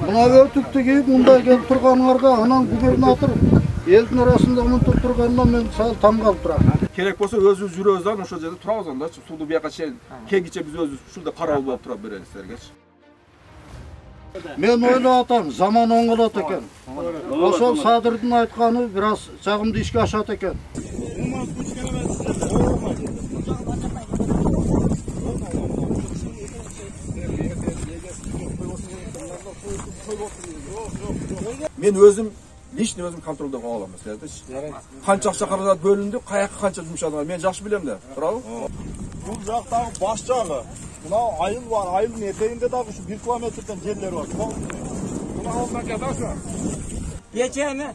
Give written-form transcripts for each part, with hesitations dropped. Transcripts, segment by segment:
Mına ötüktüki munda gelip turganlarga anan gubernator elin arasında unutup turgandan men sal tam kalıp turam. Керек болса өзүбүз жүрөбүз ошол жерде турабыз анда. Сууду бияка чейин кегиче биз өзүбүз ушунда карабыл болуп тура берели силерге. Men öyle atam, zaman oңголот экен. Ошол Садырдын айтканы biraz жагымды ишке ашат экен. Мен өзүм личный өзүм контролдо кыла алам силерди. Канча акча каражат бөлүндү, каяка канча жумшадыңар мен жакшы билем да. Туурабы? Бул жактагы баш жагы. Мына айыл бар, айылдын этегинде дагы ушу 1 километрден жерлер бар. Мына алдан кадасы. Geçemi,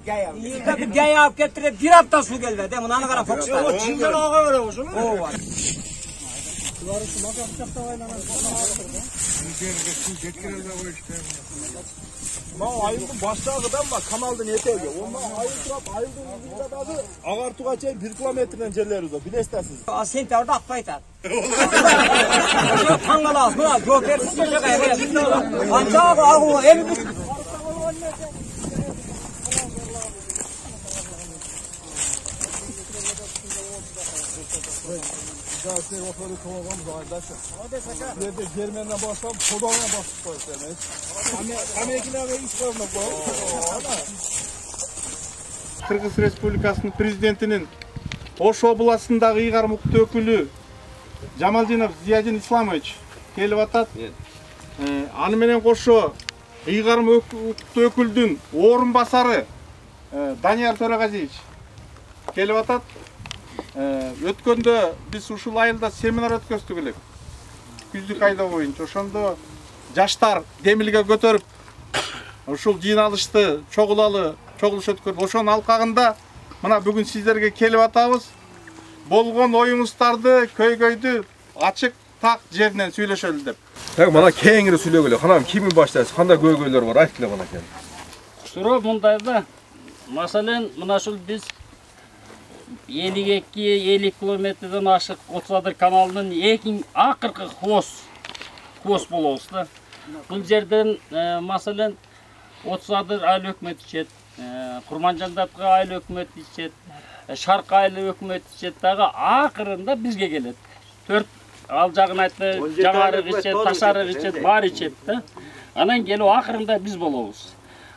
yılda bir gaya alıp getirip bir hafta su gelmedi. Mınanı kara fokuslar. O çimden ağa öyle olsun mu? O var. Mına ayıldın başlağıdan bak, kanaldın etegi. Ondan ayıl turap, ayıldın yüzünde dagı ağartuğa çeyin 1 kilometreden jerleri de, bilesiniz. Sen de orada akpa etar. Tangalı, buna gökersiz çocuk ayırıyor. Ancak ağır, en büyük. Gazete otoru kovamız arkadaşlar. Hadi saka. Nerede Germen'den başlam, Kodağına basıp koyuyoruz. Amerika'da ve İsrail'de bu. Кыргыз Республикасынын президентинин Ош областындагы ыйгар мукты өкүлү Жамалдинов Зиядин Исламович келип атат. Аны менен кошо ыйгар мукты өкүлдүн орун басары Данияр Төрөгазиевич келип атат. Өткөндө биз ушул айылда семинар өткөздүк элек. Күздүк айда боюнча ошондо жаштар демилге көтөрүп ушул жыйналышты чогулуш өткөрдүк. Ошонун алкагында мына бүгүн сиздерге келип атабыз. Болгон оюңуздарды, көйгөйдү ачык так жеринен сүйлөшөлү деп. Так мана кеңири сүйлөгөлө. Канам кими баштайсыз? Кандай көйгөйлөр бар? Айткыле мына экен. Суроо мындайда. Маселен, мына ушул биз 52-50 километрден ашык Отсадыр каналынын эң акыркы хвост болобуз да. Бул жерден маселен Отсадыр айыл өкмөтү ичет, Курманжандатка айыл өкмөтү ичет, Шарк айыл өкмөтү ичет дагы акырында бизге келет. 4 ал жагын айтты, жаңарык ичет, ташарык ичет, бар ичет да. Анан келип акырында биз болобуз.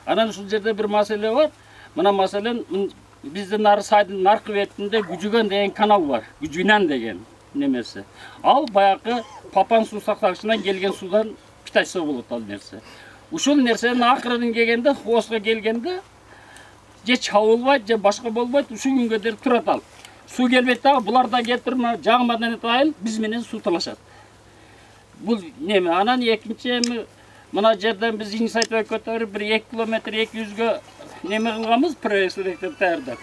Анан ушул жерде бир маселе бар. Мына маселен биздин нары сайдын наркы бетинде Күжүгөн деген канал бар. Күжүнан деген немеси. Ал баягы Папан суу сактагычынан келген суудан питайса болот ал нерсе. Ушул нерсенин акырын келгенде, хвостко келгенде же чабылбайт, же башка болбойт, ушул күнгө дейин турат ал. Суу келбейт дагы, булар да келип жаңы маданият айыл биз менен суу талашат. Бул неме, анан экинчи мына жерден биз инициатива көтөрүп бир 2 километр 200гө неме кылганбыз, проекттер даярдап.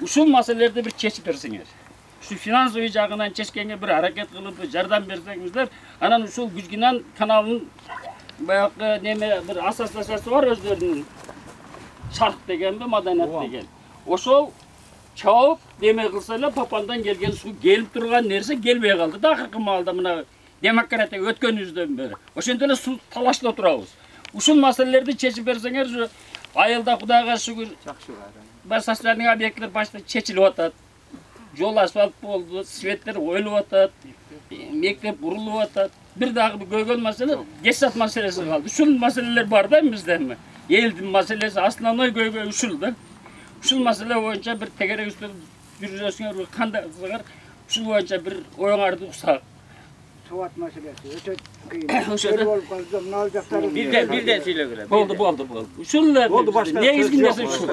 Ушул маселелерди бир чечип берсеңер. Şu finansовый жагынан чечкенге бир аракет кылып жардам берсеңиздер, анан ушул Күжгүнан каналынын баягы неме бир ассоциациясы бар өздөрүнүн. Шарк дегенби, маданият деген. Ошол чабып неме кылса эле Папандан келген суу келип турган нерсе келбей калды да акыркы маалда мына демократия өткөнүбүздөн бери. Ошондо эле суу талашта турабыз. Ушул маселелерди чечип берсеңер, айылда Кудайга шүгүр бар социальный объекттер башта чечилип атат. Жол асфальт болду, светтер коюлуп атат, мектеп курулуп атат. Бир дагы көйгөн маселе Гесат маселеси калды. Ушул маселелер бар да бизден. Элдин маселеси основной көйгөй ушул да. Ушул маселе боюнча бир тегерек үстү жүрүшүңөр кандай кызыгар, ушул боюнча бир оюңарды уксак. Suat meselesi, öte kıyım. Birden söyle. Oldu. Uşullar negizgi nerse uşul.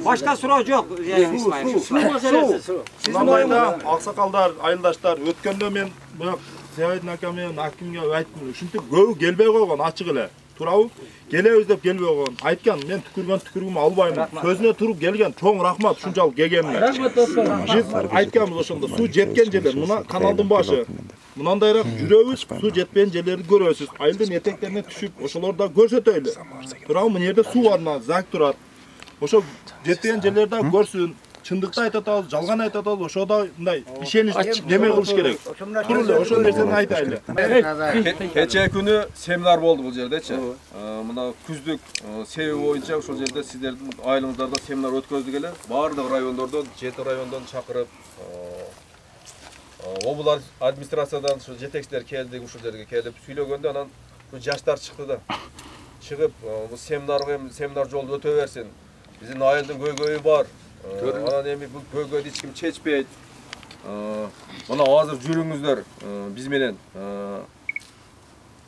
Başka soru yok. Su meselesi. Sizin ayda aksakallar, ayıldaşlar ötkende men bu Zeyadin akam men hakimge aytdım. Ушинтип көбү келбей койгон ачык эле. Туурабы? Келебиз деп келбей койгон. Айткан мен түкүргүмү албайм. Көзүнө туруп келген чоң рахмат ушунчалык келгенине. Рахмат olsun. Биз айтканбыз ошондо суу жеткен жерлер, мына каналдын башы. Мынандайраак жүрөбүз, суу жетпеген жерлерди көрөсүз. Айылдын этектерине түшүп, ошолорду да көрсөтөйлү. Туурабы? Мына жерде суу бар, зак турат. Ошо жеткен жерлерди көрсүн. чындыкты айтып атабыз, жалган айтып атабыз, ошода мындай ишенич неме кылыш керек. Туруп эле ошол нерсени айтайлы. Кече күнү семинар болду бул жердечи. Мына күздүк себеби боюнча ошол жерде сиздердин айылыңыздарда семинар өткөздүк эле. Баардык райондордон, 7 райондон чакырып, облар администрациядан ушу жетекчилер келди, ушул жерге келип сүйлөгөндө анан жаштар чыкты да. Чыгып, бул семинар жолу өтө берсин. Биздин айылдын көйгөйү бар. Анан эми бул көйгөйдү эч ким чечпейт. Мына азыр жүрүңүздөр биз менен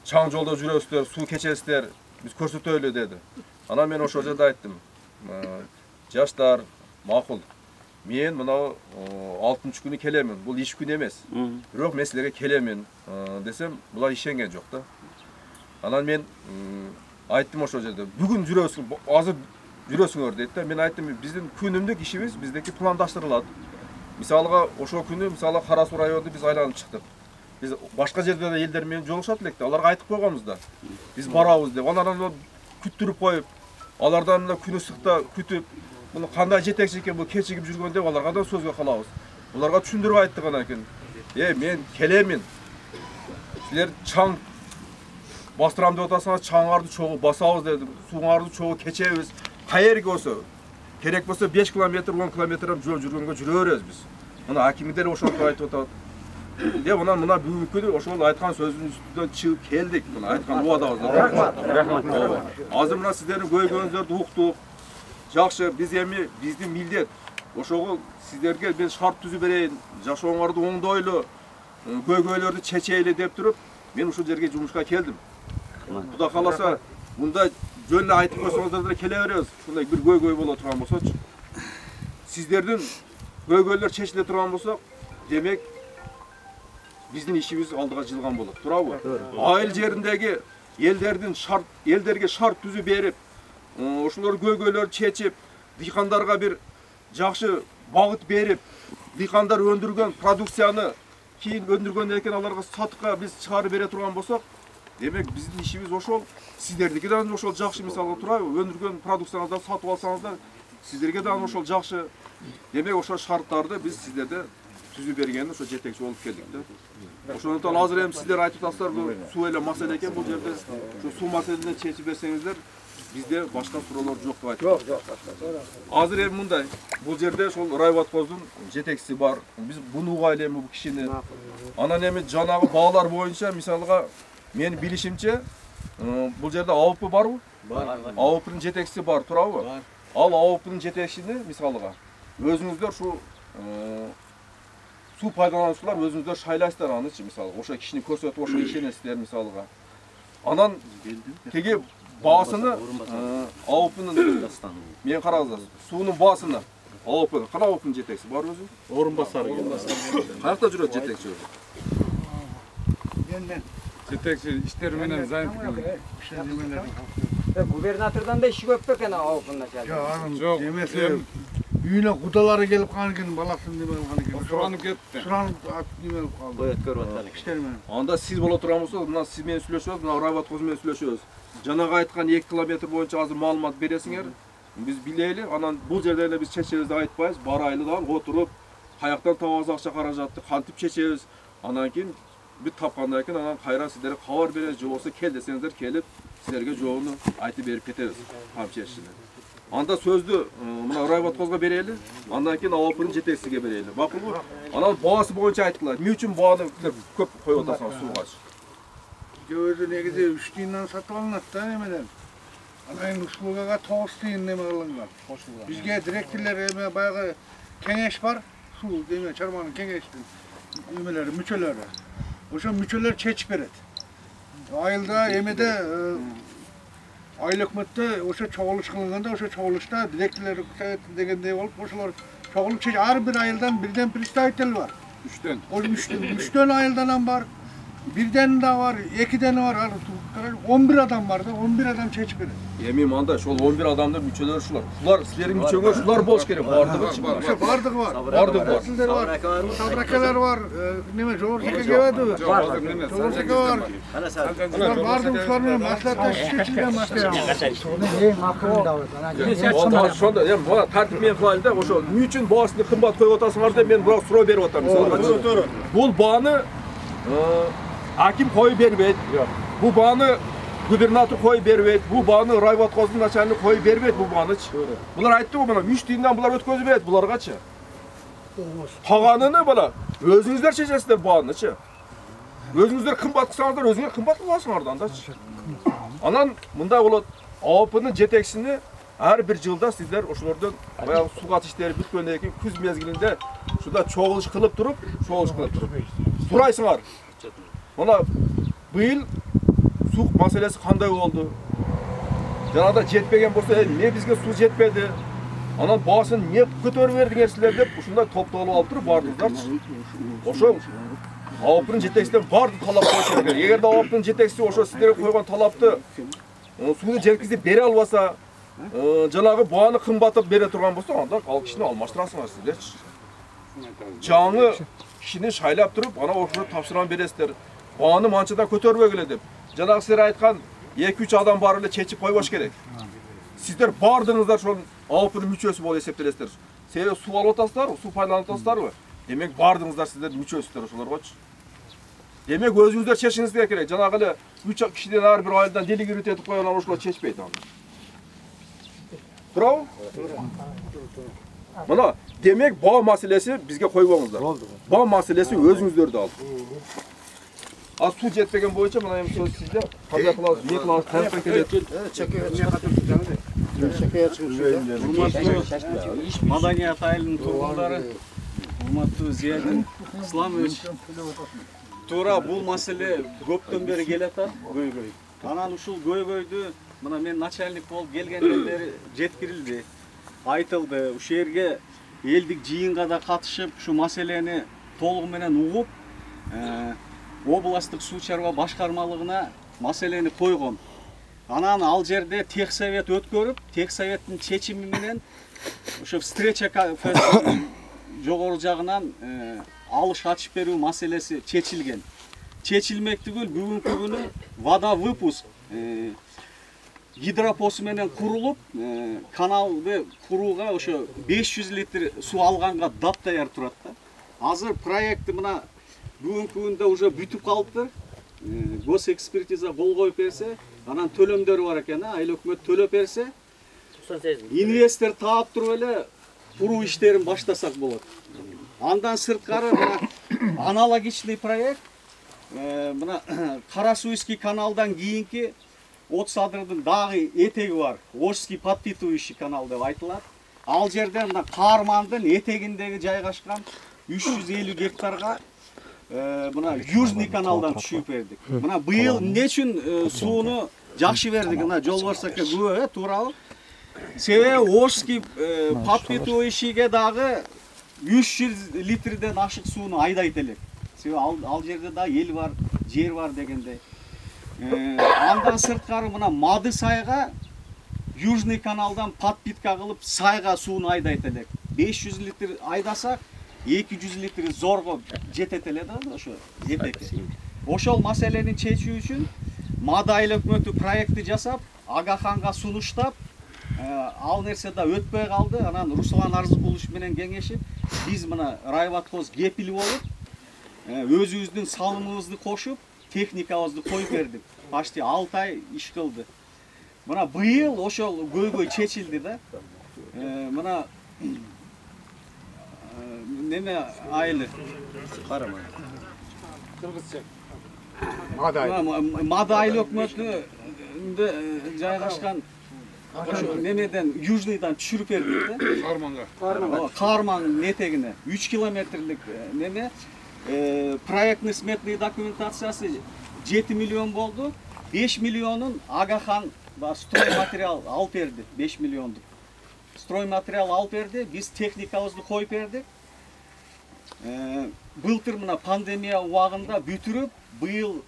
чаң жолдо жүрөсүздөр, суу кечесиздер, биз көрсөтөлү деди. Анан мен ошол жерде айттым. Жаштар, макул. Мен мына 6-чы күнү келемин. Бул иш күн эмес. Бирок мен силерге келемин десем, булар ишенген жок да. Анан мен айттым ошол жерде. Бүгүн жүрөсүң, азыр жүрөсүңөр дейт да. Мен айттым, биздин күнүмдүк ишибиз биздеки пландаштырылат. Мисалга ошол күнү мисалы Кара Суу районунда биз айланып чыктык. Биз башка жерде да элдер менен жолугушат электе. Аларга айтып койгонбуз да. Биз барабыз деп. Анан күттүрүп коюп, алардан мына күн ысыкта күтүп, муну кандай жетекчи экен, бул кечигип жүргөн деп аларга да сөзгө калабыз. Буларга түшүндүрүп айттык анан кийин. Мен келемин. Силер чаң бастырам деп атасыңар, чаңарды чогуу басабыз дедим. Сууңарды чогуу кечебиз. Каерге болсо, керек болсо 5 километр, 10 километр жол жүргөнгө жүрө беребиз биз. Мына акимге деле ошону айтып атат. Деп анан мына бүгүнкү күнү ошол айткан сөзүнүн үстүнөн чыгып келдик. Мына айткан убадабыз. Рахмат. Азыр мына сиздердин көйгөңүздөрдү уктук. Жакшы, биз эми биздин милдет ошого сиздерге мен шарт түзүп берейин, жашооңорду оңдойлу, көйгөйлөрдү чечейли деп туруп, мен ушул жерге жумушка келдим. Кудай кааласа, мында жөн эле айтып койсоңуздар деле келе беребиз. Ушундай бир көйгөй боло турган болсочу. Сиздердин көйгөйлөр чечиле турган болсо, демек биздин ишибиз алдыга жылган болот, туурабы? Айыл жериндеги элдерге шарт түзүп берип, ошолор көйгөйлөрдү чечип, дыйкандарга бир жакшы багыт берип, дыйкандар өндүргөн продукцияны кийин өндүргөндөн кийин аларга сатыкка биз чыгарып бере турган болсок, демек биздин ишибиз ошол. Сиздердики да ошол жакшы, мисалга турабы, өндүргөн продукцияңызды сатып алсаңыздар, сиздерге да ошол жакшы. Демек ошол шарттарды биз сиздерде түзүп бергенде ошо жетекчи болуп келдик да. Ошондон азыр эми сиздер айтып атасыздар, бул суу эле маселе экен, бул жерде ушу суу маселесин чечип берсеңиздер, bizde başka sorular yok deyip. Yok. Hazır ev mınday. Bu yerde şol Rayvatkoz'un jetekçisi var. Biz bunu uğaylayalım bu kişini. Ananemi canağı bağlar boyunca misalga men bilişimçe bu yerde AWP var mı? Var. AWP'nin jetekçisi var, turabı? Var. Al AWP'nin jetekçisini misalga. Özünüzler şu su paydalanışçılar özünüzler şaylaysızlar anı için misalga. Oşa kişini körsötüp oşa işenesizler misalga. Anan tegi bağısını AWP'nin men qarağızlar. Suunun bağısını AWP'nin, qana AWP'nin jetekçisi var özü? Орынбасары. Қаяқта жүреді жетекші өзі? Жетекші іштер менен зайым Губернатордан да іші көп пе екен ауқынна жоқ. Демесе үйіне құдалары келіп қалған екен, баласын демей қалған екен. Сұранып кетті. Сұранып демеліп қалды. Өт көріп отқан Іштермен. Анда сіз бола тұрған болса, мына сізмен сөйлесеміз, мына Райватқозмен сөйлесеміз. Жаңағы айтқан 2 километр бойынша азыр маалымат бересіңер. Biz bileyli, anan bu yerlerle biz çeçeğizde aytpayız, baraylıdan oturup, hayaktan tavaz akça karajatты, kantip çeçeğiz. Anan keyin bir tapkandayken anan kayra sizlere kavar bereriz, jo olsa kel desenizdер kelip, sizlerge joğunu aytı berip keteriz, ham çeşini. Anda sözlü, mına Rayvatkozga bereyli, andan keyin AWP'nin jetekçisiga bereyli. Bakın bu, anan bağısı boyunca ayttılar. Ne üçün bağını köp koyup otasan suğa? Gözü negize 3 tiyindan satıp alınat da nemeden. Anayın uslugaga 9 tiyin neme alıngan. Bizge direktörler eme bayağı kengeş var. Su deme çarmanın kengeştin. Ümeleri, müçeleri. Oşo müçeler çeçip beret. Ayılda emede ayıl hükümette oşo çoğuluş kılinganda oşo çoğuluşta direktörler degende olup oşolar çoğuluş çeç. Her bir ayıldan birden представитель var. 3'ten. O 3'ten ayıldan var. birden de var, ikiden var. 11 adam vardı, 11 adam çeçip verir. Emin anda şol 11 adamda müçeler şular. Şular sizlerin müçeğe şular boş gerek. Bardığı için. Bardık var. Bardık var. Sizler var. Sabrakalar var. Neme Joğursaka geldi. Joğursaka var. Bardık uçlarına maslahatlaşıp seçilgen maslahat. Oldu şonda hem bu tartipmen falda oşo müçün boğasını kımbat koyup otasın var da men bura suro berip otam. Bu bağını hakim koyup beribet. Bu bağını gubernatör koyup beribet. Bu bağını rayvatkozun načalnik koyup beribet bu bağını. Bular aytты го, mana 3 tiyindan bular ötközüp berет, bulargaçı. Kaganını bala özünüzler çeçesizler bağını-çı. Özünüzler kımbat kısаңыздар, özüңер kımbat kılasыңардан-дачы. Anan mında bolat AOP-nın jeteksini her bir жылда sizler oşulardan bayağı su katışları bitköndeki küz mezgilinde şurada çoğuluş kılıp durup suraysыңар. Mana bu yıl su meselesi kanday oldu. Janada jetpegen bolsa, ne bizge su jetpedi. Anan baсын ne көтөрүп бердиңер силер деп ушундай топтолуп алып туруп бардыңыздарчы. Ошо AOP-нын жетекчисинен бардык талап коюш керек. Эгерде AOP-нын жетекчиси ошо сиздерге койгон талапты сууну жеткизип бере албаса, жанагы бааны кымбатып бере турган болсо, анда ал кишини алмаштырасыңар сиздерчи. Жаңы кишини шайлап туруп, ана ошо тапшырма бересиздер. Бааны манчада көтөрбөгүлө деп. Жанагы силер айткан 2-3 адам бар эле чечип койбош керек. Сиздер бардыңыздар ошол AOP-нын мүчөсү болуп эсептелесиздер. Себеби суу алып атасыздар, суу пайдаланып атасыздарбы? Демек бардыңыздар сиздер мүчөсүздөр ошолоргочу. Демек өзүңүздөр чечиңиздер керек. Жанагы эле 3 кишиден ар бир айылдан делегировать этип койгон ошолор чечпейт аны. Туурабы? Мына демек баа маселеси бизге койбоңуздар. Баа маселеси өзүңүздөрдө ал. А суу жетпеген боюнча мына эми сөз сизде. Кандай кылабыз? Эмне кылабыз? Тарапка келет. Маданият айылынын тургундары, урматтуу Зиядин Исламович, туура бул маселе көптөн бери келатат, көйгөй. Анан ушул көйгөйдү мына мен начальник болуп келгенден бери жеткирилди, айтылды. Ушул жерге элдик жыйынга да катышып, ушу маселени толугу менен угуп, областтык суу чарба башкармалыгына маселени койгон. Анан ал жерде техсовет өткөрүп, техсоветтин чечими менен ошо встреча жогору жагынан алыш ачып берүү маселеси чечилген. Чечилмек түгүл бүгүнкү күнү вода выпуск гидропосу менен курулуп, каналды курууга ошо 500 литр суу алганга даттаяр турат да. Азыр проекти мына бүгүнкү күндө уже бүтүп калыптыр. Госэкспертиза кол коюп берсе, анан төлөмдөр бар экен, айыл өкмөт төлөп берсе, инвестор таап туруп эле куруу иштерин баштасак болот. Андан сырткары мына аналогичный проект мына Карасуйский каналдан кийинки Отсадырдын дагы этеги бар. Ошский подпитывающий канал деп айтылат. Ал жерде мына Каармандын этегиндеги жайгашкан 350 гектарга мына Южный каналдан түшүп бердик. Мына быйыл эмне үчүн сууну жакшы бердик? Мына Жолбарсакка күбө, туурабы? Себеби Ошский подпитывающийге дагы 300 литрден ашык сууну айдайт элек. Себеби ал жерде да эл бар, жер бар дегендей. Андан сырткары мына Мады сайга Южный каналдан подпитка кылып сайга сууну айдайт элек. 500 литр айдасак 200 литр зорго жетет эле да ошо этекке. Ошол маселени чечүү үчүн Мады айыл өкмөтү проектти жасап, Агаханга сунуштап, ал нерсе да өтпөй калды. Анан Руслан Арзыкулович менен кеңешип, биз мына райватхоз кепил болуп, өзүбүздүн салымыбызды кошуп, техникабызды коюп бердик. Почти 6 ай иш кылды. Мына быйыл ошол көйгөй чечилди да. Мына неме айылы? Караман. Кыргызча. Мады айыл өкмөтүндө жайгашкан ошо немеден Южныйдан түшүрүп бердик да. Каарманга. Каармандын этегине 3 километрлик неме проектный сметный документациясы 7 миллион болду. 5 миллионун Агахан стройматериал алып берди. 5 миллиондук. Стройматериал алып берди. Биз техникабызды коюп бердик. Былтыр мына пандемия убагында бүтүрүп, быйыл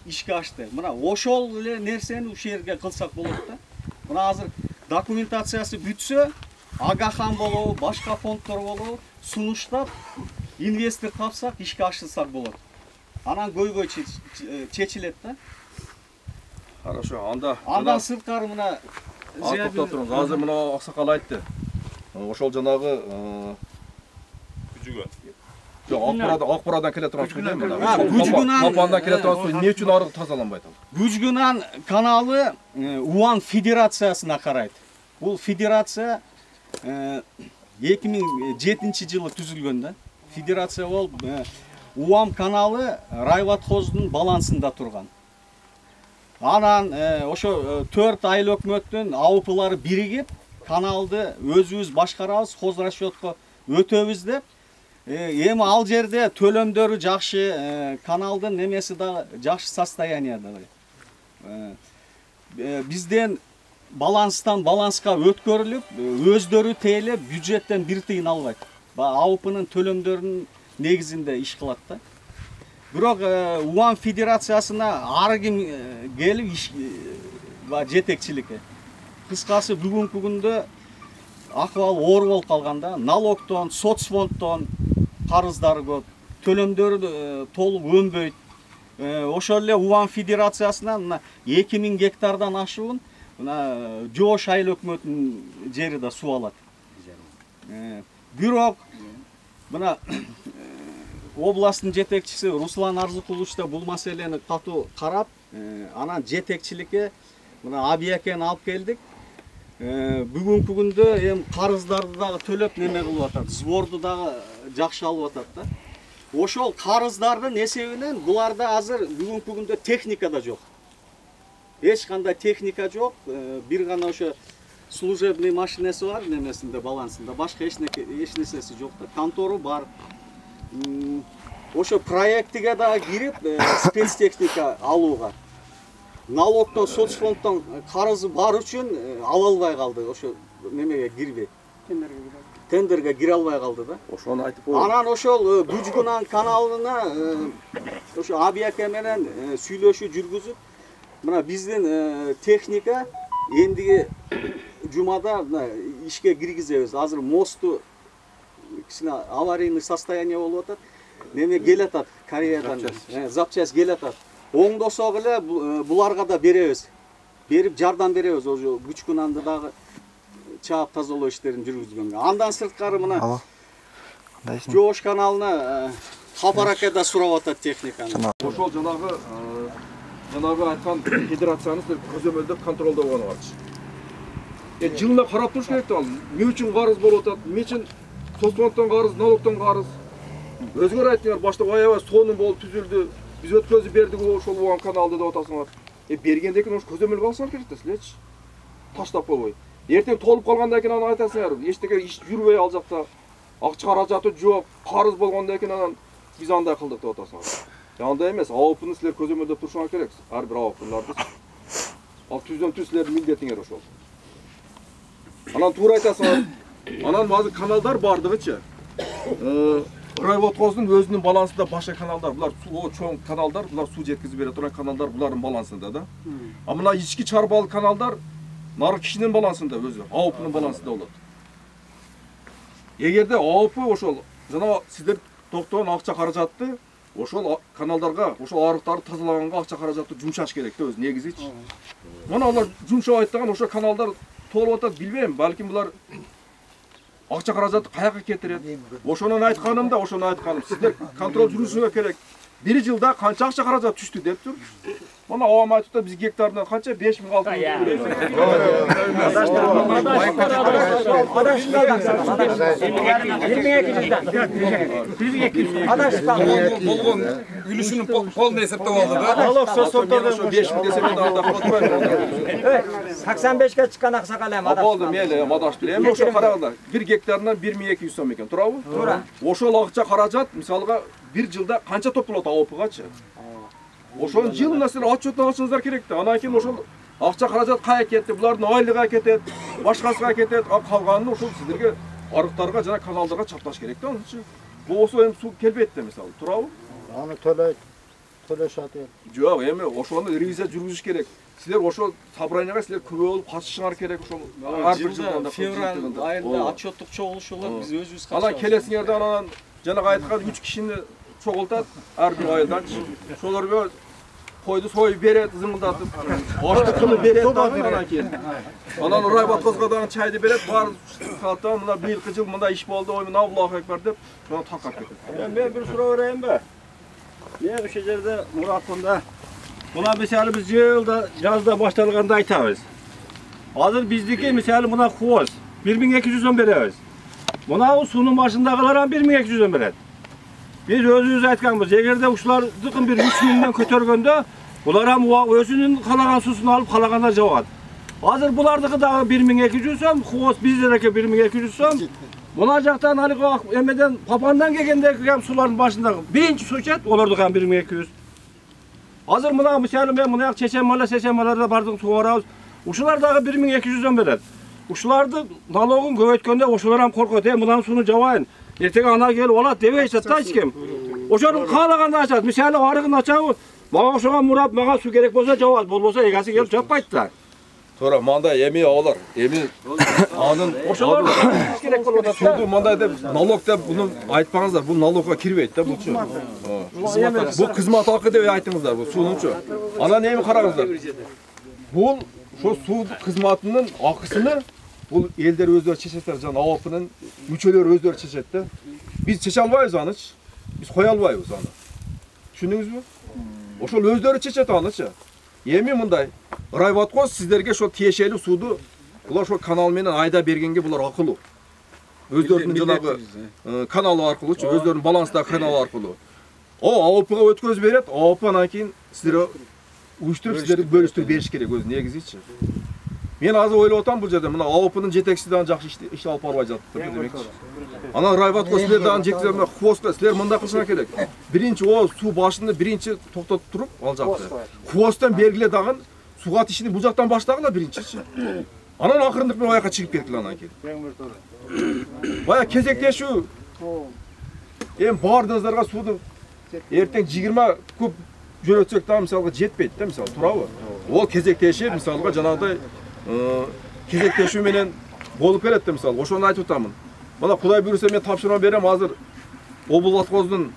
ишке ашты. Мына ошол эле нерсени ушул жерге кылсак болот да. Мына азыр документациясы бүтсө, Агахан болобу, башка фонддор болобу сунуштап инвестор тапсак, ишке ашырсак болот. Анан көйгөй чечилет да. Хорошо, анда. Андан сырткары мына токтоп туруңуз. Азыр мына аксакал айтты. Ошол жанагы Күжүгөн. Жок, Акбарадан келе турган суу эме? Күжгүнан Капандан келе турган суу эмне үчүн арыгы тазаланбай атат? Күжгүнан каналы УАН федерациясына карайт. Бул федерация 2007 жылы түзүлгөн да. Федерация болуп УАМ каналы райватхоздун балансында турган. Анан ошо 4 айыл өкмөттүн АУПлары биригип каналды өзүбүз башкарабыз, хозрасчетко өтөбүз деп. Эми ал жерде төлөмдөрү жакшы, каналдын немеси да жакшы состоянияда. Бизден баланстан баланска өткөрүлүп, өздөрү тейлеп, бюджеттен бир тыйын албайт. АУПнын төлөмдөрүнүн негизинде иш кылат да. Бирок УАН федерациясына ар ким келип жетекчиликке. Кыскасы бүгүнкү күндө акыбал оор болуп калган да. Налогтон, соцфонддон карыздары көп, төлөмдөрү толук өнбөйт. Ошол эле УАН федерациясынан 2000 гектардан ашуун мына Жоош айыл өкмөтүнүн жери да суу алат. Бирок мына областтын жетекчиси Руслан Арзыкулович да бул маселени катуу карап, анан жетекчиликке мына Абиякени алып келдик. Бүгүнкү күндө эми карыздарды дагы төлөп неме кылып атат, сборду дагы жакшы алып атат да. Ошол карыздардын эсебинен буларда азыр бүгүнкү күндө техника да жок. Эч кандай техника жок, бир гана ошо служебный машинеси бар немесинде, балансында, башка эч нерсеси жок да. Контору бар. Ошо проектиге да кирип, спецтехника алууга. Налогтон, соцфонддон карызы бар үчүн ала албай калды, ошо немеге кирбей. Тендерге кире албай калды да. Ошону айтып коюң. Анан ошол Күжгүнан каналына ошо Абияке менен сүйлөшүү жүргүзүп, мына биздин техника эндиги жумада ишке киргизебиз. Азыр мосту кичине аварийный состояние болуп атат. Неме келатат Кореядан, запчасть келатат. Оңдосок эле буларга да беребиз. Берип жардам беребиз ошо Күжгүнанды дагы чаап тазалоо иштерин жүргүзгөнгө. Андан сырткары мына Жоош каналына Капараке да сурап атат техниканы. Ошол жанагы айткан федерацияны көзөмөлдөп контролдоо болгону барчы. Жылына карап туруш керек да ал. Эмне үчүн карыз болуп атат? Эмне үчүн соцфонддон карыз, налогтон карыз? Өзгөр айттыңар, башта аябай сонун болуп түзүлдү. Биз өткөзүп бердик ошол болгон каналды деп атасыңар. Бергенден кийин ошо көзөмөлгө алсаңар керек да силерчи. Таштап койбой. Эртең толуп калгандан кийин аны айтасыңар. Эчтеке иш жүрбөй ал жакта. Акча каражаты жок, карыз болгондон кийин анан биз андай кылдык деп атасыңар. Андай эмес, АОПны силер көзөмөлдөп турушуңар керек. Ар бир АОПларды. Ал түздөн түз силердин милдетиңер ошол. Анан туура айтасыңар. Анан базы каналдар бардыгычы. Райватхоздун өзүнүн балансында башка каналдар, булар суу чоң каналдар, булар суу жеткизип бере турган каналдар булардын балансында да. А мына ички чарбалык каналдар нары кишинин балансында өзү, АОПнын балансында болот. Эгерде АОП ошол жана сиздер токтогон акча каражатты ошол каналдарга, ошол арыктарды тазалаганга акча каражатты жумшаш керек да өзү негизичи. Мына алар жумшап айтпаган ошол каналдар толуп атат, билбейм, балким булар акча каражатты каяка кетирет. Ошонун айтканым да, ошону айтканым. Сиздер контроль жүргүзүүгө керек. Бир жылда канча акча каражат түштү деп тур. Мына авам айтып да биз гектарынан канча 5000 болгон үлүшүнүн полный эсептеп алды да. Налог соцфонддордон 5000 десем да анда калтырбайм. 85ке чыккан аксакал эми адаш. Болду, мейли, мадаш билем. Эми ошо караганда 1 гектарынан 1200 сом экен, туурабы? Туура. Ошол акча каражат мисалга бир жылда канча топтолот АОПгачы? Ошол жылына силер отчетун алышыңыздар керек да. Анан кийин ошол акча каражат кая кетти, булардын айлыгы кетет, башкасыга кетет, калганын ошол сиздерге арыктарга жана каналдарга чапташ керек да анычы. Бул болсо эми суу келбейт да мисалы, туурабы? Аны төлөйт. Yok, endi oşonu reviziya жүргүзүш керек. Силер ошол собранияга силер күбө болуп катышыңар керек ошол. Ар бир жылда февраль айында отчеттук чогулушуулар биз өзүбүз катышабыз. Анан келесиңерде анан жанагы айткан 3 кишини чогултат ар бир айылданчы. Ошолорго койду союп берет, зыңылдатып, ашты кылып берет анан кийин. Анан райбаткозго дагы чайды берет, бар сааттан мына быйылкы жыл мындай иш болду, ой мына Аллаху акбар деп, шуну таркап кетет. Мен bir суроо берейинби? Мен ошол жерде Муратмында мына мисалы биз жылда жазда башталганда айтабыз. Азыр биздики мисалы мына хооз 1200 сом беребиз. Мына суунун башындагылар 1200 сом берет. Biz özümüz aytkanбыз, эгерде ушулардыкын bir 3000 көтөргөндө, булар ham өзүнүн калаган суусун алып калаганда жабат. Азыр булардыкы дагы 1200 сом, хооз биздеки 1200 сом. Мына жактан алыгы эмеден Папандан келгендеги ham сулардын башындагы биринчи суу ичет, олордуку ham 1200. Азыр мына мисалы мен мына Чечен-Маларда бардык суу барабыз. Ушулар дагы 1200 сом берет. Ушуларды налогун көбөйткөндө ошолор ham коркот, мындан сууну жабайын. Ertege ana gelip olat demeyecek da hiç kim. Oşanın kağlağında açar. Misali arıgın açar. Bana oşağa Murat, bana su gerek bolsa cevaz. Bolsa egası gelip çapaydılar. Sonra manda emi ağlar. Emi anın oşalar gerek bolsa. Sudu manda dep налог деп bunu айтпаңыздар. Bu налогқа кирбейт да булчу. Bu кызмат акы деп айтыңыздар. Bu суунунчу. Анан эми караңыздар. Бул şu su kızmatının akısını bu elder özleri çeşetler can AOP'nın müçeleri özleri çeşetti. Biz çeşe albayız anıç. Biz koy albayız anı. Düşündünüz mü? O şu özleri çeşet anıç. Yemin bunday. Raybatkoz sizlerge şu tiyešeli sudu bular şu kanal menen ayda bергенге bular akıllı. Özlerinin janagı kanalı arkылы, özlerinin balansdagi kanalı arkылы. O AOP'ga ötközüp beret, AOP'dan keyin sizlere uyuşturup sizlere bölüştürüp beriş kerek özü negiziçi. Men azı oylап атам бул жерде мына AOP'нын жетекчиси дагы жакшы иш алып барбай жатыптыр демекчи. Анан райбатко силер дагы жеткизем хвостка силер мындай кылышыңар керек. Биринчи о суу башында биринчи токтотуп туруп ал жакты. Хвосттан бергиле дагы суга тишини бул жактан баштагыла биринчичи. Анан акырындык менен аяка чыгып кеткиле анан кийин. Бая кезектешүү. Эми бардыңыздарга сууну эртең 20 куб жөнөтсөк дагы мисалга жетпейт да мисалы туурабы? Ол кезектешип мисалга жанагыдай кезектешүү менен болуп келет да мисалы. Ошону айтып атамын. Мына Кудай буйруса мен тапшырма берем азыр облаткоздун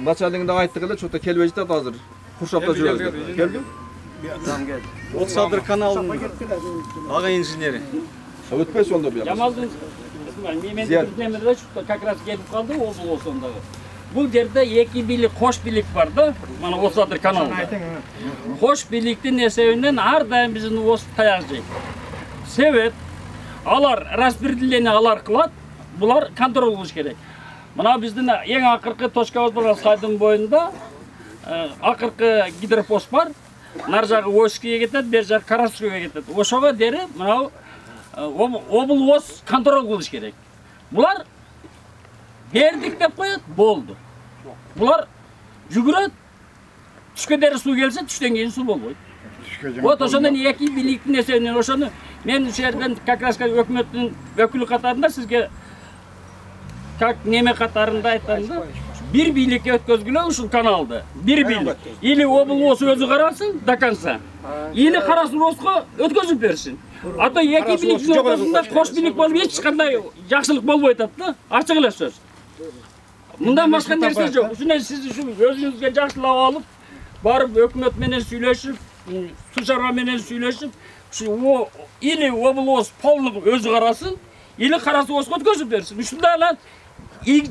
начальнигине айттык эле, чота келбей жатат азыр. Куршапта жүрөбүз. Келди? Отсадыр каналынын ага инженери. Өтпөй сонда бияк. Жамалдын мен демирде как раз келип калды ол сондагы. Бул жерде эки бийлик, кош бийлик бар да, мана Отсадыр каналында. Кош бийликтин эсебинен ар дайым биздин оз таяк жейт. Себеп алар распределение алар кылат, булар контроль кылыш керек. Мына биздин эң акыркы точкабыз болгон сайдын боюнда акыркы гидропост бар. Нар жагы Ойскиге кетет, бер жагы Карасукке кетет. Ошого дери мына облоз контроль кылыш керек. Булар бердик деп коет, болду. Булар жүгүрөт, түшкө дери суу келсе, түштөн кийин суу болбойт. Вот ошондон эки бийликтин эсебинен ошону мен ушул жерден как раз өкмөттүн өкүлү катарында сизге как неме катарында айтканда бир бийликке өткөзгүлө ушул каналды. Бир бийлик. Или облоз өзү карасын до конца. Или Карасуровско өткөзүп берсин. А то эки бийликтин ортосунда кош бийлик болуп эч кандай жакшылык болбой атат да. Ачык эле сөз. Мындан башка нерсе жок. Ушуна сиз ушу өзүңүзгө жакшылап алып, барып өкмөт менен сүйлөшүп, суу чарба менен сүйлөшүп, ушу или облоз полный өзү карасын, или Карасуровско өткөзүп берсин. Ушундай эле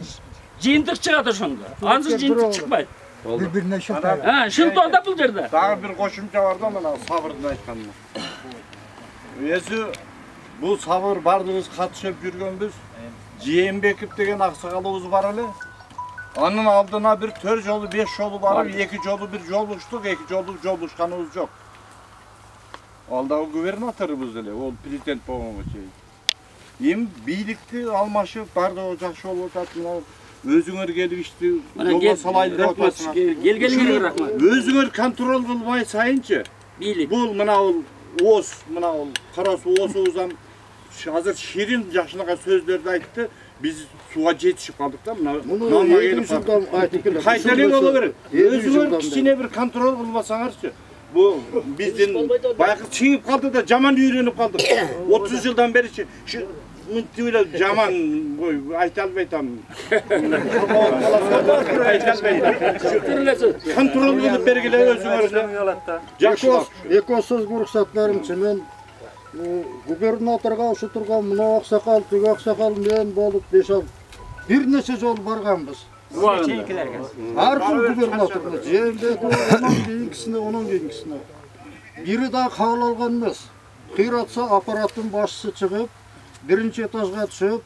жыйынтык чыгат ошондо. Ансыз жыйынтык чыкпайт. Биrbirine şıntı. Шынтонда бул жерде. Дагы бир кошумча бар да мына Сабырдын айтканына. Өзү бул Сабыр бардыгыбыз катышып жүргөнбүз. Жээнбеков деген аксакалыбыз бар эле. Анын алдына bir 4 жолу 5 жолу барып, 2 жолу bir жолуштук, 2 жолу жолушканыбыз жок. Ал дагы губернаторубуз эле, ол президент болгонго чейин. Эми бийликти алмашып бардыгы жакшы болуп атат, мына өзүңөр келип ишти жолго салайлы деп атасыңар. Келгениңерге рахмат. Өзүңөр контроль кылбай сайынчы. Бийлик. Бул мына ол оз, мына ол Карасуу озузам азыр ширин жакшынака сөздөрдү айтты. biz suga жетişip kaldık da Bunu 7 жылдан айтып келе. Кайталеп ала берет. Өзүңөр кичине bir kontrol кылбасаңарчы. Bu биздин bayakı чыгып kaldı da жаман үйрөнүп kaldık. 30 жылдан beri şu мынтип эле жаман айта албайтам. Айта албайтам. Kontrol кылып бергиле өзүңөр. Жакшы. Эки сөз уруксатларымчы мен губернаторга ушу турган мына аксакал, тиги аксакал мен болуп 5 бир нече жол барганбыз. Ар ким губернаторга жембек онон кийинкисине. Бири да кабыл алган эмес. Кыйратса аппараттын башчысы чыгып, биринчи этажга түшүп,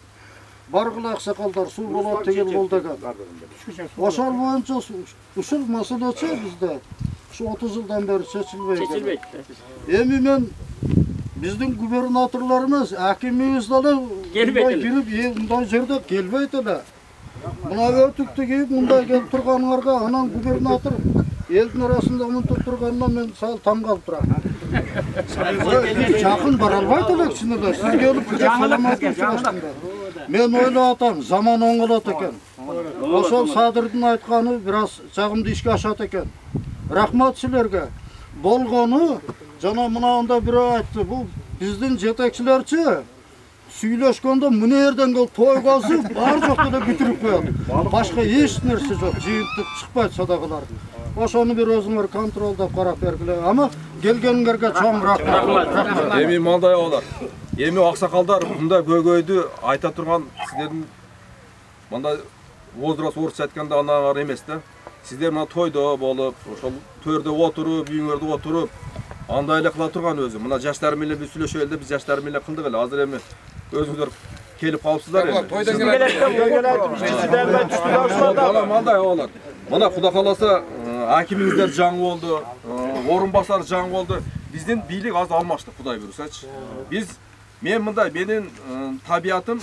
баргыла аксакалдар суу болот деген болду деген. Ошол боюнча ушул маселечи бизде ушу 30 жылдан бери чечилбейт. Эми мен биздин губернаторлорубуз, акимибиз дагы келип, мындай жерде келбейт эле. Мына өтүктү кийип мындай келип турганыңарга анан губернатор элдин арасында мынтип турганына мен сал таң калып турам. Жакын бара албайт элек чынында. Сиз келип саламатсызбы? Мен ойлоп атам, заман оңолот экен. Ошол Садырдын айтканы бир аз жагымды ишке ашат экен. Рахмат силерге. Болгону жана мынандай бирөө айтты, бул биздин жетекчилерчи сүйлөшкөндө мына жерден келип той кылып, бар жокто да бүтүрүп коет. Башка эч нерсе жок, жыйынтык чыкпайт садакалардан. Ошону бир өзүңөр контролдоп карап бергиле. Ама келгениңерге чоң рахмат. Эми мындай болот. Эми аксакалдар мындай көйгөйдү айта турган сиздердин мындай возраст орусча айтканда анаңар эмес да. Сиздер мына тойдо болуп, ошол төрдө отуруп, үйүңөрдө отуруп, андай эле кыла турган өзү. Мына жаштар менен биз сүйлөшөлү да, биз жаштар менен кылдык эле. Азыр эми өзүңөр келип калыпсыздар эми. Тойдон Мындай болот. Мына Кудай кааласа акимиңиздер жаңы болду, орун басар жаңы болду. Биздин бийлик аз алмашты, Кудай буйрсачы. Мен мындай, менин табиятым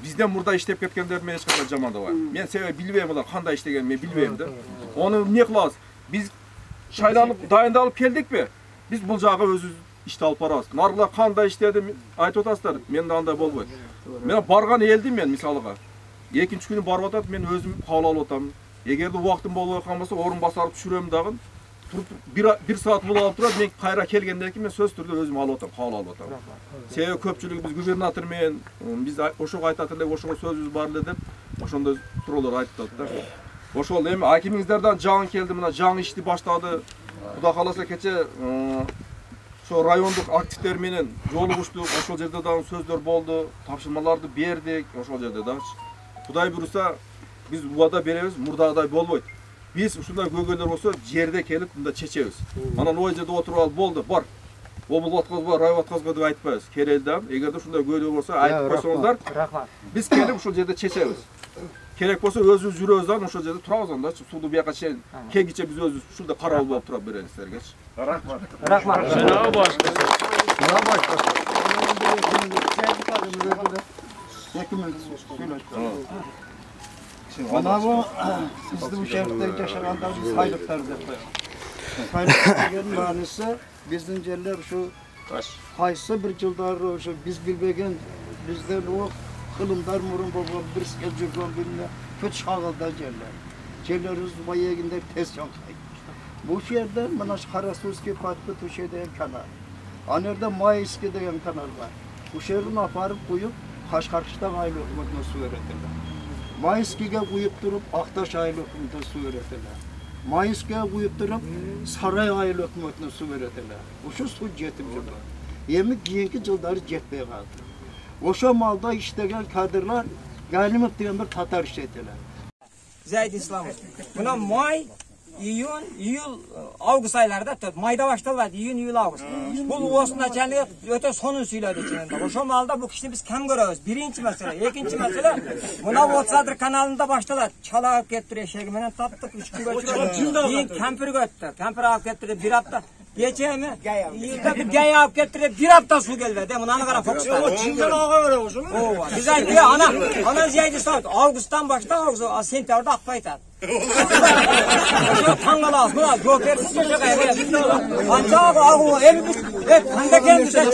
бизден мурда иштеп кеткендер мен эч кандай жамандабайм. Мен себеби билбейм булар кандай иштегенин мен билбейм да. Ону эмне кылабыз? Биз шайланып, дайындалып келдикпи? Биз бул жагы өзүбүз ишти алып барабыз. Наргыла кандай иштеди айтып атасыздар. Мен да андай болбойт. Мен барган элди мен мисалга. Экинчи күнү барып атат, мен өзүм кабыл алып атам. Эгерде убактым болбой калган болсо, орун басарып түшүрөм дагы. Туруп 1 саат болуп алып турат, мен кайра келгенден кийин мен сөз түрдө өзүм алып атам, кабыл алып атам. Себеби көпчүлүгү биз губернатор менен биз ошого айтат эле, ошого сөзүбүз бар эле деп, ошондой суроолор айтып атат да. Ошол эми акимиңиздерден жаңы келди, мына жаңы ишти баштады. Кудай кааласа кече ошо райондук активдер менен жолугуштук, ошол жерде дагы сөздөр болду, тапшырмаларды бердик, ошол жерде дагы. Кудай буйруса биз убада беребиз, мурдагыдай болбойт. Биз ушундай көйгөйлөр болсо жерде келип мында чечебиз. Анан ой жерде отуруп алып болду, бар. Обул аткызба, район аткызба деп айтпайбыз. Керелден, эгерде ушундай көйгөй болсо айтып койсоңуздар, биз келип ушул жерде чечебиз. Керек болсо өзүбүз жүрөбүз да, ошол жерде турабыз анда, сууду бияка чейин кегиче биз өзүбүз ушунда карабал болуп тура беребиз силергечи. Рахмат. Жанагы башка. Manavı bizde bu şehirde yaşayanlar saylıklar деп koyuyor. Saylık degenin manisi bizden yerler şu kaysı bir yıllar şu biz bilmegen bizden o kılımlar murun babam bir elcikon birine kötü şağılda yerler. Yerlerimiz bayağında tez yankay. Bu şehirde bana Karasuski Patlı Tuşe'de kanal. Aner'de Mayıski degen kanal var. Bu şehrini aparıp koyup Kaşkarkış'tan ayrı okumakla su öğretirler. Mayıski'ye koyup durup Aktaş ayrı okumakla su öğretirler. Mayıski'ye koyup durup Saray ayrı okumakla su öğretirler. Oşu su jetimci var. Yemek keyinki yılları jetmeye kaldı. Oşu malda işlegen kadırlar Galimov diyen bir Tatar işletiler. Zayd İslamov. Buna May, iyun, iyul, Ağustos aylarında mayda başladı. İyun, iyul, Ağustos. Bu osunda kendine öte sonun söyledi içinde. O şu malda bu kişini biz kim görüyoruz? Birinci mesele, ikinci mesele. Buna WhatsApp kanalında başladı. Çala alıp getirdi eşeğimden tattık. 3 gün götürdü. Yiyin kempir götürdü. Kempir alıp getirdi. Bir hafta Geçemi yılda bir gay alıp getirip bir hafta su gelmedi. Bunları kara fokustan. O Çin'den ağa öyle olsun. Biz aytıyor ana ziyade saat Ağustos'tan başta sentyabrda akbaytar. Tangalas buna joker sıcak ayırıyor. Ancak ağu handa kendisi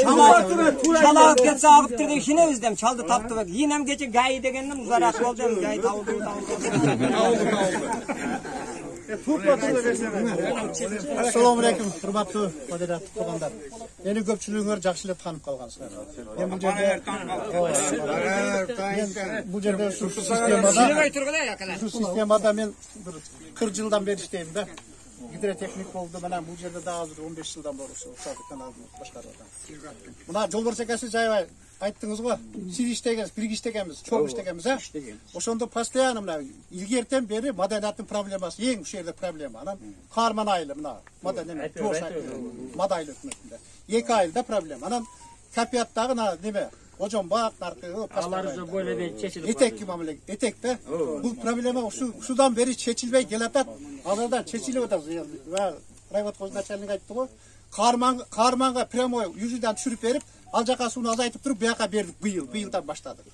çalak geçse ağıptırdı işine özdem çaldı taptı ve yinem geçe gay degendim uzarak oldu gay tavuldu. Assalomu alaykum, hurmatli qo'drat qo'g'onlar. Meni ko'pchiliginglar yaxshi deb tanib qolgansizlar. Men bu yerda shu sistemada men 40 yildan beri ishlayman-da. Gidrotexnik bo'ldi. Mana bu yerda da hozir 15 yildan beri shu kanalni boshqaryapman. Buna Jolbars akasi joy aytdingiz-ku. Siz ishtagansiz, birga ishtaganmiz, cho'q ishtaganmiz, ha? O'shanda postoyan mana ilgirten beri madaniyatning problemasi, eng o'sha yerda problema. Ana Qarman ayli mana madaniyat to'sh madayli hukmatida. 2 oyda problema. Ana kapiyatdagi nima? Ojonbaq narxi Alarızı böyle bir çeşitli. etek mamlak, etekda bu problema şudan beri chechilmay kelatat. Hozirdan chechilib o'tadi va Rayvot qo'znachalik aytdi-ku. Qarmanga pryamoy yuzidan tushirib berib, al jaqa suvni azaytib turib, bu yoqqa berdik bu yildan boshladik.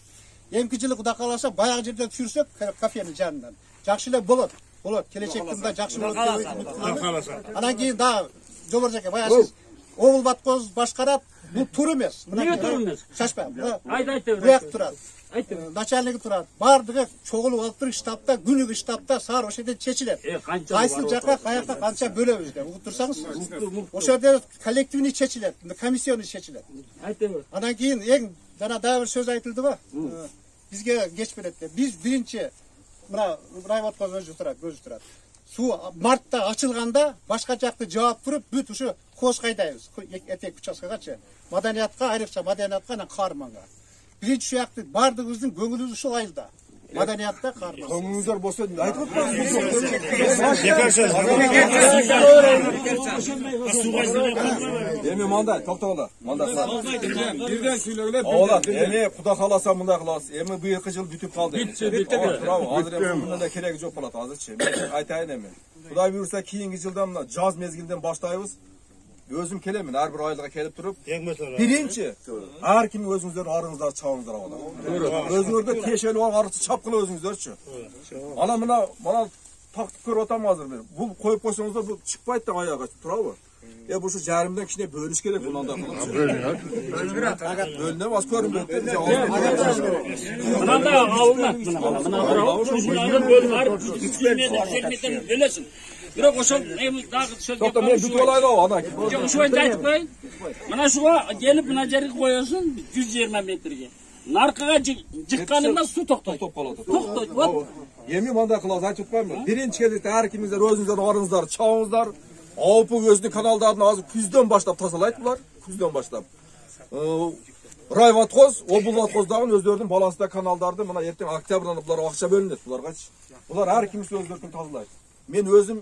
Emki yili xudo qalasa bayaq yerda tushirsak, kafening janidan. Yaxshilab bo'ladi. Kelajak kunda yaxshi bo'ladi deb umid qilaman. Ana keyin da Jolbars aka bayaq siz o'g'il vatqoz boshqarib, bu tur emas. Nega tur emas? Shashpa. Aytdi. Bu yoq turadi. Начальниги turadi. Bardigi cho'g'ilib olib turib shtabda, gunugi shtabda sar o'sha yerda chechiladi. Qaysi jaqa, qayoqqa qancha bo'lamiz deb o'qib tursangiz, o'sha yerda kollektivni chechiladi, komissiyani chechiladi. Aytdi. Adan keyin eng yana davr so'z aytildi-ku. Bizga geç beradi. Biz birinchi mana Rayvot o'zi turadi. Suv martda ochilganda boshqa joqda javob turib, but o'sha qo'sh qaydaymiz. Etek uchastkagacha. Madaniyatga, ayriqcha madaniyatga, Qarmanga. Birinchi shu yoqda bardığımızın ko'nglimiz shu ayılda. Madaniyatda Qarman. Ko'ngilingizlar bo'lsa aytib o'tsangiz. Endi manda, to'xtanglar. Manda. Birden söyleyler. Oğlan, endi Xudo xolasa bunday qilasiz. Endi bu yil bitib qoldi. Bravo, hozir bundan da keragi yo'q bo'ladi hozirchi. Men aytayin endi. Xudo buyursa keyingi yildan joz mezgilidan boshlaymiz. Özüm kelemin, her bir aylığa kelip durup, birinci, her kim özünüzden arınızdan çağınızdan alın. Özünüzde teşeli olan arısı çapkılı özünüzden çı. Ana bana taktik körü otamazdır benim. Bu koyup koysanızda bu çıkmaydı da ayağa kaçıp durabı. Bu şu cerimden kişine bölüş gerek bundan da. Bölüne bas körüm bölüne. Buna da avulmak. Buna çocukların bölüm var. Hükümetin bölesin. Biroq o'sha daha so'zga to'xta men bitib olaydi ana. Shu aytib qo'y. Mana shuga kelib mana yerga qo'yasan 120 metrga. Narqiga jiqqaningda suv to'xtaydi. To'xtab qoladi. To'xtaydi. Yemi manda qilasiz aytib qo'yman. Birinchi kelishda har kimingizlar o'zingizlar orinizlar, chog'ingizlar, avpu o'zining kanallarni hozir kuzdan boshlab tozalaydi bular. Kuzdan boshlab. Rayvotqoz, Obulvatqozdag'ın o'zlarining balansida kanallarni mana ertaga oktyabrdan bular ақша bo'linadi bulargacha. Bular har kimisi o'zlarining tozalaydi. Men o'zim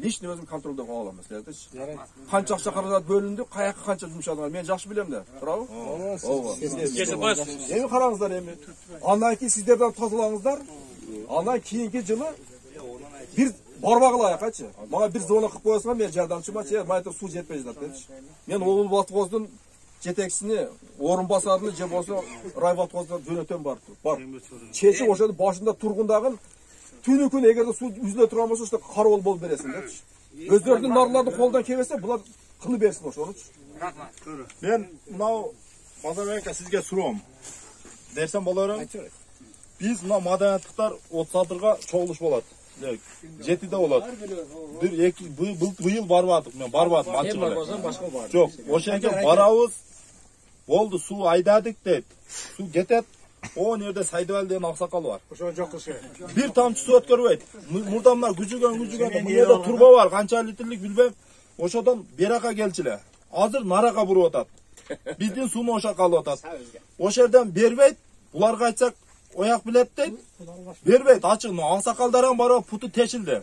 lishni o'zim kontrolda qo'ya olaman sizlarga. Qancha ақша qarajat bo'lindi, qayoqqa qancha yumshadilar. Men yaxshi bilamda. Bravo. Endi qarangizlar endi. Ondan keyin sizlardan tozalangizlar. Ondan keyingi yili bir borbag'layaqachi. Mana bir zona qilib qo'yasam men yordamchiman-chi, mayda suv jetmaydi dedi. Men Obulvatqozdan jeteksini, o'rinbosarini je bo'lsa Rayvotqozdan jo'natam bor. Chechi o'shada boshida turg'undag'in tuni kun egarda suv yuzida turgan bo'lsa, o'sha qarovul bo'lib berasin dedi. O'zlarining narlarni qo'ldan kelsa, bular qilib bersin o'shani. Men mana Mazar aka sizga so'ram. Dersem bo'laveradi. Biz mana madaniyatliklar 30 ga cho'g'lish bo'ladi. 7'de bo'ladi. Bu yil bormadik, men bormadim anchalar. Yo'q, o'sha yerga boramiz. Bo'ldi, suv aydadik deb. Suv ketadi. O nerede Saydıval degan oqsoqol var. O'sha joq qilsa. Bir tomchi suv o'tkazmaydi. Murdamlar gujugan, bu yerda turba var, qancha litrlik bilmem. O'shadan beraqa kelchilar. Hozir naraqa burib o'tadi. Bizning suvni o'sha qolib o'tadi. O'sha yerdan bermaydi. Ularga aytsak, oyoq biladi deydi. Bermaydi, ochiq. Oqsoqollar ham bor, puti teshildi.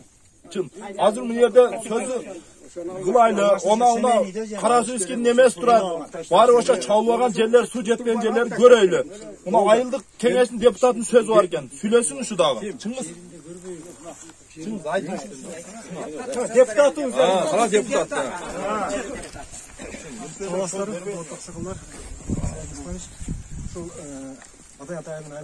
Chin. Hozir bu yerda so'zi Gılaylı, ona Karasuiskin nemes turadi. Bari o'sha çalvagan yerler, su jetgan yerler göreyli. Ona ayıldık kengesinin deputatının sözü var ekan. Söylesin şu dağı. Çıngiz. Çıngiz aytın. Deputatınız. Ha, deputat. Саламатсыздар, урматтуу аксакалдар. Ушул Адай атайын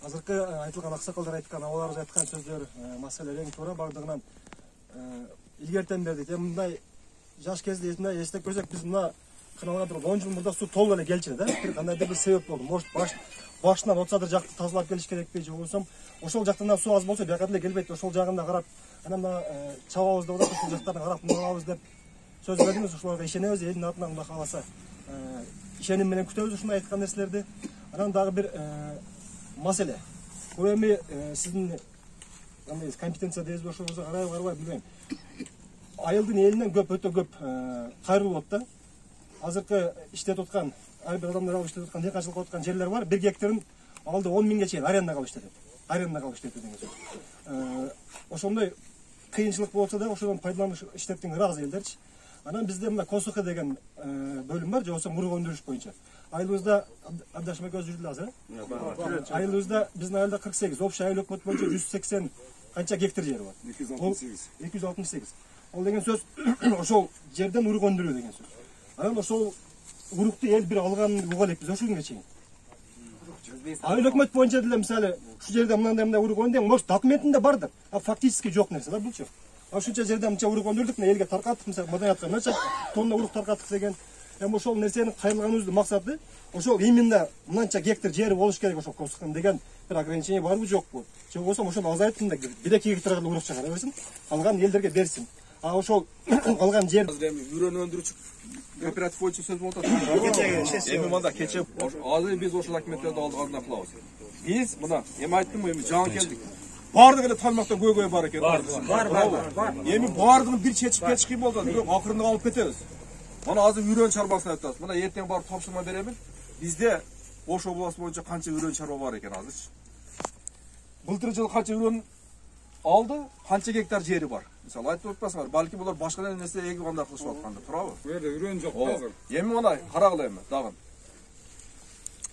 азыркы айтылган аксакалдар айткан, аларыбыз айткан сөздөр, маселелер эң туура бардыгынан илгертен бердик. Мындай жаш кезде эстеп көрсөк, биз мына каналга 10 жыл мурда суу толуп эле келчү да. Кандайдыр бир себеп болду. Может, башынан отсадыр жакты тазалап келиш керекпи, же болбосо ошол жактан суу аз болсо бияка деле келбейт. Ошол жагында карап, анан мына чабабыз деп атат, ошол жактардан карап алабыз деп сөз бердиңиз. Ошолорго ишенебиз, элдин атынан мындай кааласа. Ишеним менен күтөбүз ушундай айткан нерселерди. Анан дагы бир маселе. Бул эми сиздин компетенция дейбизби, ошого карабай билбейм. Айылдын элинен өтө көп кайрылып болот да. Азыркы иштетип аткан, ар бир адамдар алып иштетип аткан, дыйканчылык кылып аткан жерлер бар. 1 гектарын алды 10 миңге чейин арендага алып иштетет. Арендага алып иштетет деген сөз. Ошондой кыйынчылык болсо да, ошодон пайдаланып иштеттиң ырак элдерчи. Анан бизде мына Косухе деген бөлүм бар, же болбосо мург өндүрүш боюнча. Айылыбызда Абдашым эке жүрдү азыр. Айылыбызда биздин айылда 48, общий айыл өкмөт боюнча 180 канча гектар жери бар. 268. Ол деген сөз ошол жерден урuk өндүрүү деген сөз. Анан ошол урукту эл бир алганын уга элекпиз ошол күнгө чейин. Айыл өкмөт боюнча деле мисалы ушул жерде мындай урук өндүрүп, может документинде бардыр, а фактически жок нерсе да булчу. Ушунча жерде мынча урук өндүрдүк, элге таркаттык, мисалы маданиятка мынча тонна урук таркаттык деген. Эми ошол нерсенин кайрылганыбыздын максаты ошол именно мынча гектар жери болуш керек ошол Косухен деген бир ограничение барбы жокпу? Же болбосо ошону азайтсын да 1-2 гектарга урук чыгара берсин, калган элдерге берсин. А ошол алган жер үйрөнүү өндүрүүчү кооператив боюнча сөз болуп атат. Эми мында кече азыр биз ошол документтерди алдыгында кылабыз. Биз мына эми айттым, эми жаңы келдик. Бардыгы эле тармактан көйгөй бар экен. Бар. Эми бардыгын бир чечип кетиш кыйын болду, бирок акырында алып кетебиз. Мына азыр үйрөн чарбасын айтабыз. Мына эртең барып тапшырма беремин. Бизде Ош областы боюнча канча үйрөн чарба бар экен азырчы? Былтыр жылы канча үйрөн алды, канча гектар жери бар? Мисалы айтып отпасыңар, балки булар башка нерсе эгип андай кылышып атканды, туурабы? Үйрөн жок азыр. Эми мына карагыла эми дагы.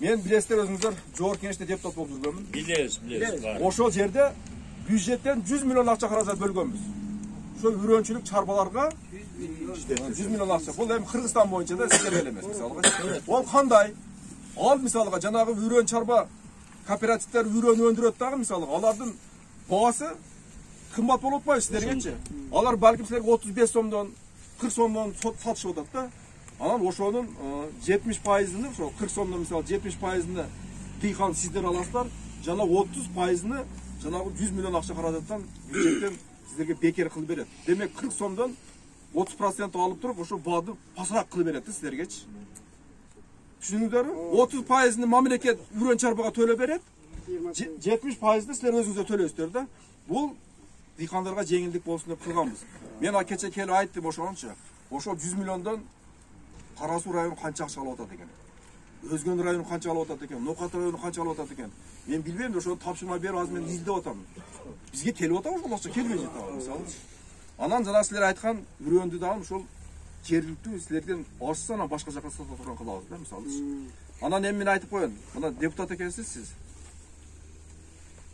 Мен билесиздер өзүңүздөр жогорку кеңеште депутат болуп жүргөнмүн. Билебиз. Ошол жерде бюджеттен 100 миллион акча каражат бөлгөнбүз. Ошо үйрөнчүлүк чарбаларга 100 миллион акча. Бул эми Кыргызстан боюнча да сиздер эле эмес, мисалга. Ол кандай? Ал мисалга жанагы үйрөн чарба кооперативдер үйрөн өндүрөт дагы мисалга. Алардын баасы кымбат болуп атпайбы сиздергечи? Алар балким силерге 35 сомдон 40 сомдон сатышып атат да. Анан ошонун 70%-ны, ошо 40 сомдон мисалы 70%-ны тыйкан сиздер аласыздар, жана 30%-ны жанагы 100 миллион акча каражаттан бюджеттен сиздерге бекер кылып берет. Демек 40 сомдон 30% алып туруп, ошо баады пасыраак кылып берет сиздергечи. Түшүнүңүздөрбү? 30%-ны мамлекет үйрөн чарбага төлөп берет. 70%-ны силер өзүңүздөр төлөйсүздөр да. Бул дыйкандарга жеңилдик болсун деп кылганбыз. Мен кече келип айттым ошончо. Ошол 100 миллиондон Кара Суу району канча акча алып атат экен? Өзгөн району канча алып атат экен? Нокат району канча алып атат экен? Мен билбейм да, ошону тапшырма берип азыр мен изилдеп атам. Бизге келип атабы ошол акча, келбей жатабы мисалы. Анан жана силер айткан үрөндү дагы ошол жергиликтүү силерден ашса анан башка жака сата турган кылабыз да мисалы. Анан эми мен айтып коеюн. Мына депутат экенсиз сиз.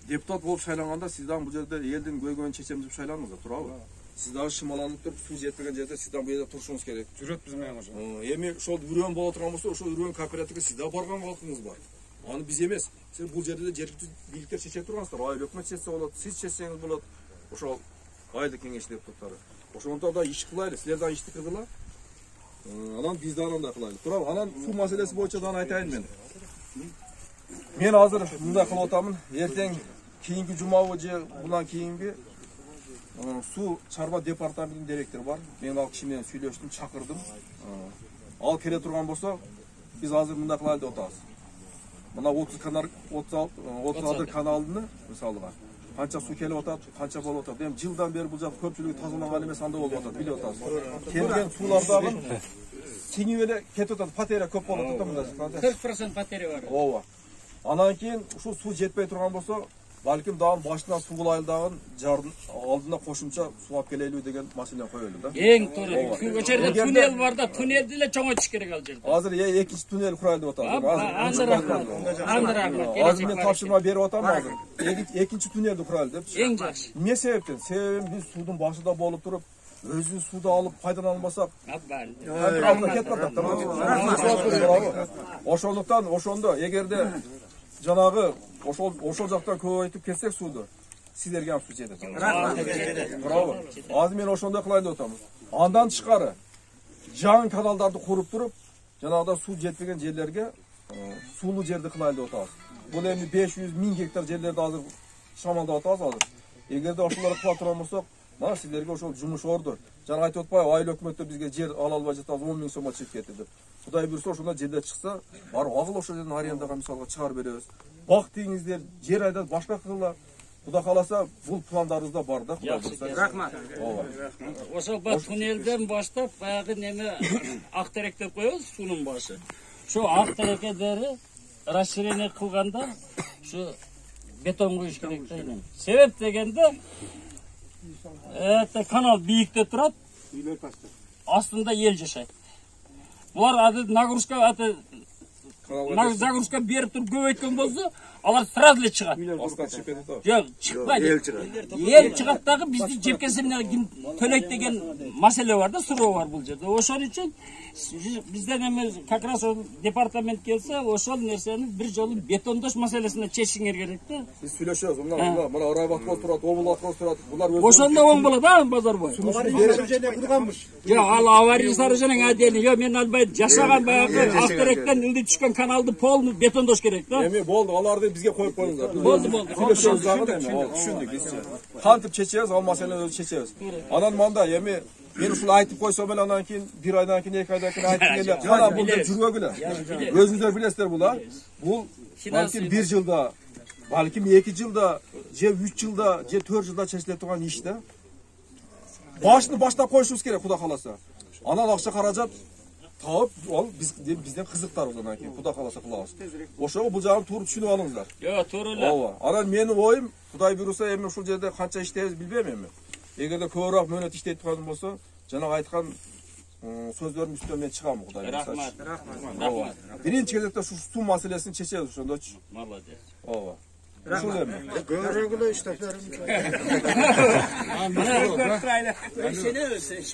Депутат болуп шайланганда сиз дагы бул жерде элдин көйгөйүн чечем деп шайландыңыз да, туурабы? Сиз дагы шымаланып туруп, суу жетпеген жерде сиз дагы бу жерде турушуңуз керек. Жүрөт биз менен кошо. Эми ошол үрөн боло турган болсо, ошол үрөн кооперативге сиз дагы барган калкыңыз бар. Аны биз эмес. Сиз бул жерде жергиликтүү бийликтер чече тургансыздар. Айыл өкмөт чечсе болот, сиз чечсеңиз болот. Ошол айылдык кеңеш депутаттары. Ошондо да иш кылайлы, силер дагы ишти кыргыла. Анан биз дагы андай кылайлы. Туурабы? Анан суу маселеси боюнча дагы айтайын мен. Мен азыр мындай кылып атамын. Эртең кийинки жумабы же bundan кийинки суу чарба департаментинин директору бар. Мен ал киши менен сүйлөштүм, чакырдым. Ал келе турган болсо, биз азыр мындай кылайлы деп атабыз. Мына 36 каналдын мисалга канча суу келип атат, канча болуп атат. Эми жылдан бери бул жак көпчүлүгү тазаланган эмес, андай болуп атат, билип атасыз. Келген суулардагы сиңип эле кетип атат, потеря көп болуп атат мында. 40% потеря бар. Ооба. Анан кийин ушул суу жетпей турган болсо, балким дагы башынан суу айылдагын жардын алдына кошумча суу алып келелүү деген маселени коелу да. Эң туура. Ошол жерде туннел бар да, туннелди эле чоңойтуш керек ал жерде. Азыр экинчи туннел курайлы деп атат. Андыраак. Азыр мен тапшырма берип атам азыр. Экинчи туннелди курайлы депчи. Эң жакшы. Эмне себептен? Себеби биз суудун башында болуп туруп, өзү сууду алып пайдаланбасак ошондуктан ошондо эгерде жанагы ошол жактан көбөйтүп кетсек сууду сиздерге ham суу жетет. Браво. Азыр мен ошондой кылайын деп атам. Андан тышкары жаңы каналдарды куруп туруп, жанагыда суу жетпеген жерлерге суулуу жерди кылайын деп атабыз. Бул эми 500.000 гектар жерлерди азыр шамалдап атабыз азыр. Эгерде ошолорду кыла турган болсок, мына сиздерге ошол жумуш орду. Жана айтып атпайбы, айыл өкмөттө бизге жер ала албай жатабыз, 10.000 сомго чыгып кетти деп. Кудай буйрса ошондо жерлер чыкса, барып агыл ошол жерден арендага мисалга чыгарып беребиз. Бак деңиздер, жер айдап башка кылгыла. Кудай кааласа, бул пландарыбызда бар да, Кудай буйрса. Рахмат. Ошол туннелден баштап, баягы неме Актерек деп коебуз, суунун башы. Ошо Актерекедери расширение кылганда, ошо бетон куюш керек да. Себеп дегенде, канал бийикте турат, астында ел жашайт. Булар азыр загрузка берип туруп көбөйткөн болсо, алар сразу эле чыгат. Жок, чыкпайт. Ел чыгат дагы бизди жепкенсе ким төлөйт деген маселе бар да, суроо бар бул жерде. Ошон үчүн бизден эми как раз департамент келсе, ошол нерсени бир жолу бетондош маселесине чечишиңер керек да. Биз сүйлөшөбүз. Мына райбаткоз турат, облаткоз турат. Булар ошондо оң болот, а, Базарбай? Сооружение курганмыш. Жок, ал аварий сооружение отдельный. Жок, мен албай жашаган баягы Актеректен илди түшкөн каналды полный бетондош керек да. Эми болду, аларды бизге коюп коюңуздар. Болду. Сүйлөшөбүз дагы эми, түшүндүк биз. Кантип чечебиз, ал маселени өзү чечебиз. Анан мында эми мен ушул айтып койсом эле анан кийин 1 айдан кийин 2 айдан кийин айтып келе, кана бул деп жүргөгүлө. Өзүңүздөр билесиздер булар. Бул балким 1 жылда, балким 2 жылда, же 3 жылда, же 4 жылда чечиле турган иш да. Башты баштап коюшубуз керек, Кудай кааласа. Анан акча каражат тауып, ал бизден кызыктарбыз анан кийин, Кудай кааласа кылабыз. Ошого бул жагын туура түшүнүп алыңыздар. Жок, туура эле. Ооба. Анан менин оюм, Кудай буйруса эми ушул жерде канча иштейбиз билбейм эми. Эгерде көбүрөөк мөөнөт иштейт турган болсо, жанагы айткан сөздөрдүн үстүнөн мен чыгам, Кудай буйруса. Рахмат. Биринчи кезекте ушу суу маселесин чечебиз ошондочу. Молодец. Ооба. Ушул эми. Көбүрөөк эле иштеп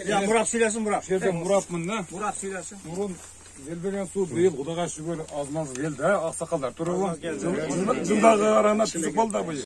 Ya Murat söylesin Murat. Şeyden Murat'mın da. Murat söylesin. Durun gelbegen su bıyıl Kudayga şükür azmaz geldi ha. Aksakallar. Durun. Жылдағы арана түсіп болды бұй.